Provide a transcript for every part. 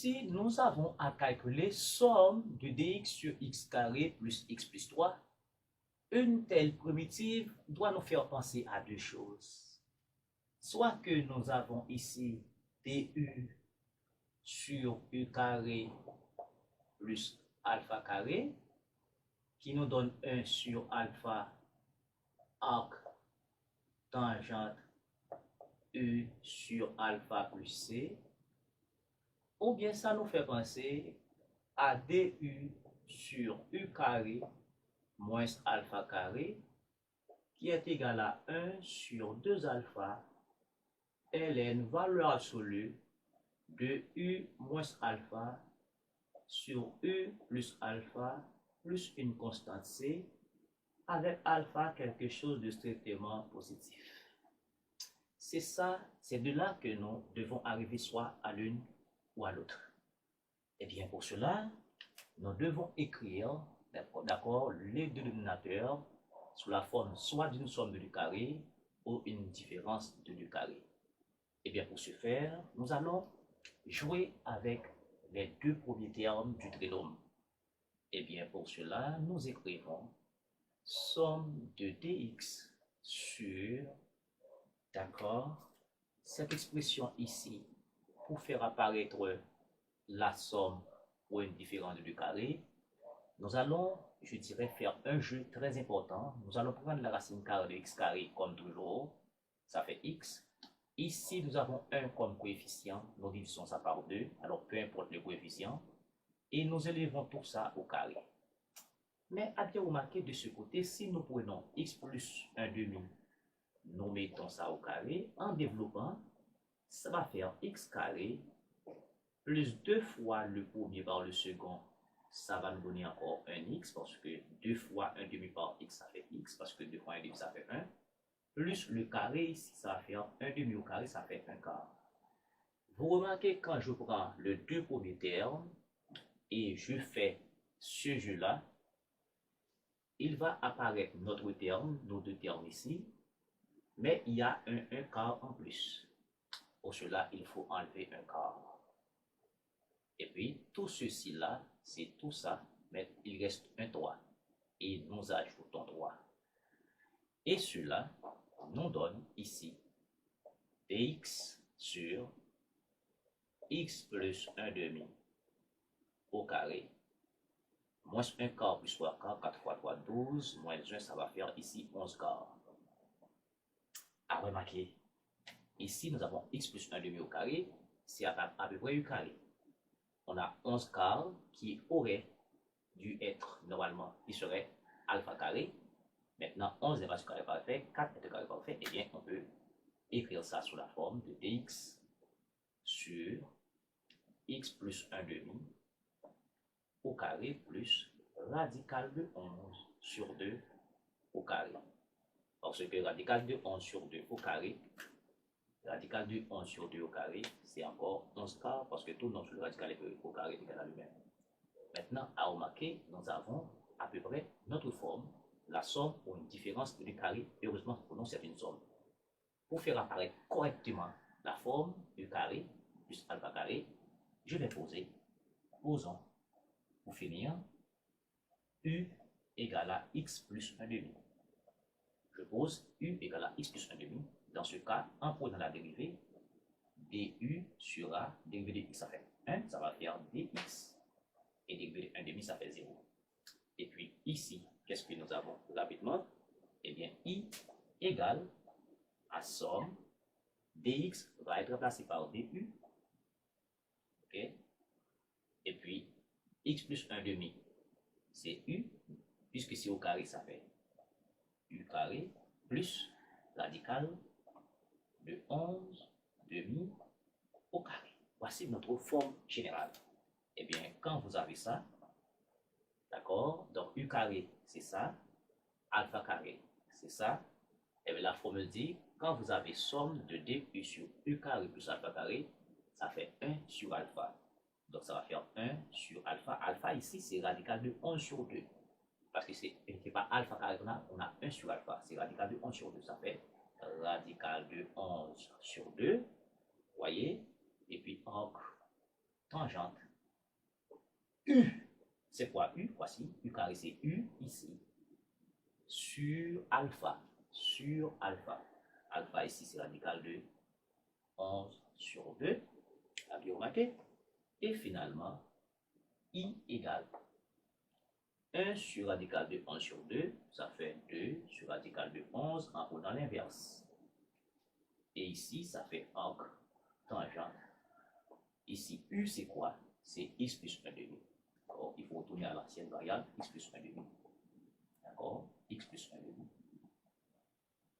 Ici, nous avons à calculer somme de dx sur x carré plus x plus 3. Une telle primitive doit nous faire penser à deux choses. Soit que nous avons ici du sur u carré plus alpha carré, qui nous donne 1 sur alpha arc tangente u sur alpha plus c, ou bien ça nous fait penser à du sur u carré moins alpha carré, qui est égal à 1 sur 2 alpha ln valeur absolue de u moins alpha sur u plus alpha plus une constante c, avec alpha quelque chose de strictement positif. C'est ça, c'est de là que nous devons arriver soit à l'une ou à l'autre. Et bien pour cela, nous devons écrire, d'accord, les deux dénominateurs sous la forme soit d'une somme de du carré ou une différence de du carré. Et bien pour ce faire, nous allons jouer avec les deux premiers termes du trinôme. Et bien pour cela, nous écrivons somme de dx sur, d'accord, cette expression ici, pour faire apparaître la somme ou une différence de du carré, nous allons, je dirais, faire un jeu très important. Nous allons prendre la racine carrée de x carré comme toujours, ça fait x. Ici, nous avons 1 comme coefficient, nous divisons ça par 2, alors peu importe le coefficient, et nous élevons tout ça au carré. Mais à bien remarquer de ce côté, si nous prenons x plus 1 demi, nous mettons ça au carré, en développant, ça va faire x carré plus 2 fois le premier par le second, ça va nous donner encore un x, parce que 2 fois 1 demi par x, ça fait x, parce que 2 fois 1 demi, ça fait 1. Plus le carré, ici, ça va faire 1 demi au carré, ça fait 1 quart. Vous remarquez quand je prends le deux premiers termes et je fais ce jeu-là, il va apparaître notre terme, nos deux termes ici, mais il y a un quart en plus. Pour cela, il faut enlever un quart. Et puis, tout ceci-là, c'est tout ça, mais il reste un 3. Et nous ajoutons 3. Et cela nous donne ici dx sur x plus 1 demi au carré, moins 1 quart plus 3 quarts, 4 fois 3, 12, moins 1, ça va faire ici 11 quarts. À remarquer, ici nous avons x plus 1 demi au carré, c'est à peu près u carré. On a 11 quarts qui aurait dû être normalement, il serait alpha carré. Maintenant, 11 n'est pas ce carré parfait, 4 est un carré parfait, et bien on peut écrire ça sous la forme de dx sur x plus 1 demi au carré plus radical de 11 sur 2 au carré. Parce que radical de 11 sur 2 au carré, radical de 11 sur 2 au carré, c'est encore 11 quarts, parce que tout nom sur le radical au carré est égal à lui-même. Maintenant, à remarquer, nous avons à peu près notre forme, la somme ou une différence du carré. Heureusement, pour nous, c'est une somme. Pour faire apparaître correctement la forme du carré plus alpha carré, je vais poser, posons, pour finir, u égale à x plus 1 demi. Je pose u égale à x plus 1 demi. Dans ce cas, en prenant la dérivée, du sur a, dérivée de x, ça fait 1, ça va faire dx. Et dérivée de 1 demi, ça fait 0. Et puis ici, qu'est-ce que nous avons rapidement? Eh bien, i égale à somme dx va être remplacé par du. Ok? Et puis, x plus 1 demi, c'est u, puisque c'est au carré, ça fait u carré plus radical de 11 demi au carré. Voici notre forme générale. Eh bien, quand vous avez ça, d'accord, donc u carré, c'est ça, alpha carré, c'est ça, et bien la formule dit, quand vous avez somme de du sur u carré plus alpha carré, ça fait 1 sur alpha. Donc ça va faire 1 sur alpha. Alpha ici, c'est radical de 11 sur 2. Parce que ce n'est pas alpha carré qu'on a, on a 1 sur alpha. C'est radical de 11 sur 2. Ça fait radical de 11 sur 2. Voyez? Et puis entre tangente U. C'est quoi U? Voici, U carré c'est U ici, sur alpha, Alpha ici c'est radical de 11 sur 2, à bien remarqué. Et finalement, I égale 1 sur radical de 11 sur 2, ça fait 2 sur radical de 11 en haut dans l'inverse. Et ici, ça fait arc tangente. Ici, U, c'est quoi? C'est x plus 1 demi. D'accord? Il faut retourner à l'ancienne variable, x plus 1 demi. D'accord? X plus 1 demi.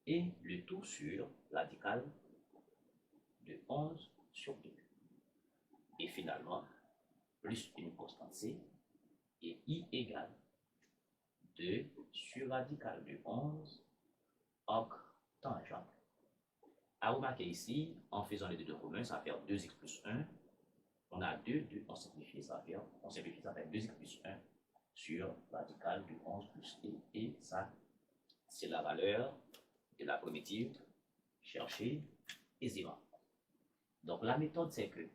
Et le tout sur radical de 11 sur 2. Et finalement, plus une constante C, et I égale 2 sur radical de 11 arc tangente. À remarquer ici, en faisant les deux communs, ça va faire 2x plus 1. On a 2, on simplifie, ça va faire 2x plus 1 sur radical de 11 plus e. Et ça, c'est la valeur de la primitive cherchée aisément. Donc la méthode, c'est que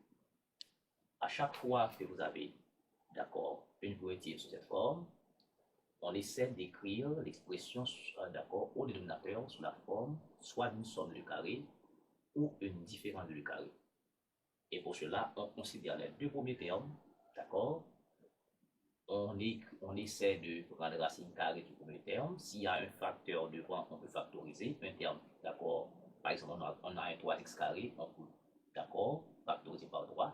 à chaque fois que vous avez, d'accord, une primitive sous cette forme, on essaie d'écrire l'expression, d'accord, au dénominateur sous la forme soit d'une somme de carré ou une différence de carré. Et pour cela, on considère les deux premiers termes, d'accord. On essaie de prendre la racine carrée du premier terme. S'il y a un facteur devant, on peut factoriser un terme, d'accord. Par exemple, on a un 3x carré, on peut, d'accord, factoriser par 3,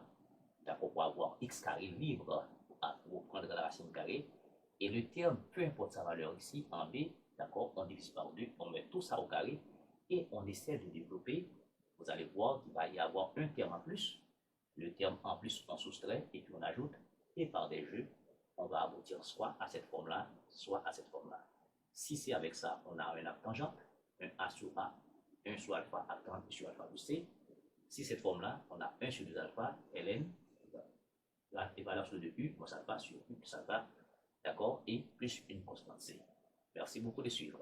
d'accord, pour avoir x carré libre pour prendre la racine carrée. Et le terme, peu importe sa valeur ici, en b, d'accord, on divise par 2, on met tout ça au carré et on essaie de développer. Vous allez voir qu'il va y avoir un terme en plus. Le terme en plus, on soustrait et puis on ajoute. Et par des jeux, on va aboutir soit à cette forme-là, soit à cette forme-là. Si c'est avec ça, on a un arc tangente, un A sur A, 1 sur alpha, arc tangente sur alpha plus C. Si cette forme-là, on a 1 sur 2 alpha, ln, la valeur sur 2 U, plus alpha sur U plus alpha, d'accord, et plus une constante C. Merci beaucoup de suivre.